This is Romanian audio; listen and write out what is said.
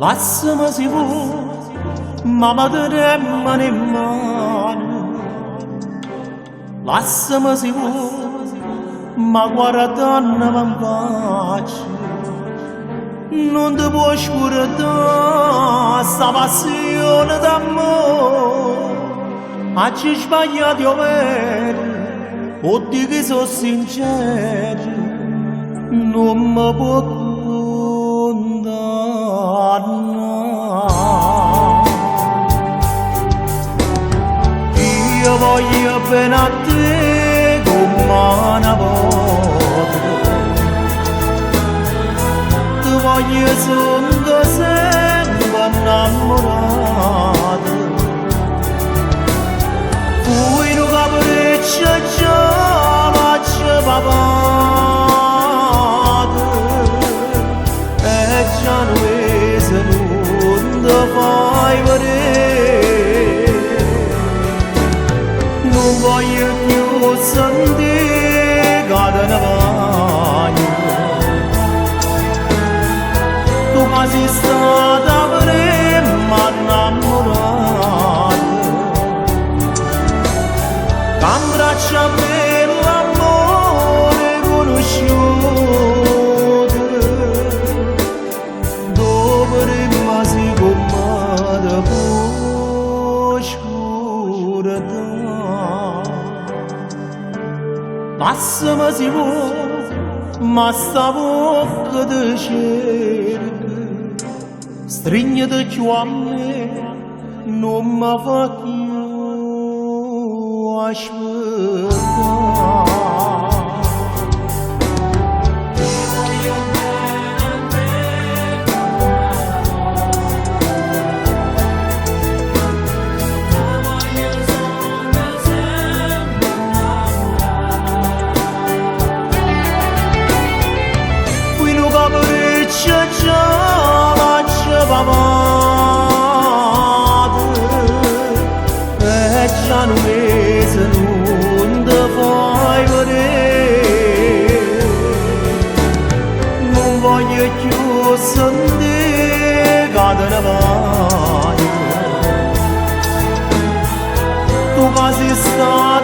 Lasciami se vuoi, ma vedremo in mano. Lasciami se vuoi, ma guardando in faccia. Non ti puoi scordare sta passione d'amore. Ma ci sbagliati io vero, oddio che sono sincero, non mi può condannare. Io voglio bene a te come una volta, ti voglio solo sempre innamorato. Fui un capriccio già faccio papato, e già non vedo non ti fai vedere. Non voglio più sentire che te ne vai. Tu mi sei stata prima innamorata, abbraccia per l'amore conosciuto, dove rimasi con me dopo oscurità. Lasciami se vuoi, ma sta bocca ti cerca, stringiti più a me, non mi fa più aspettare. Fui un capriccio già faccio papato, e già non vedo non ti fai vedere. Non voglio più sentire che te ne vai. Tu che sei stata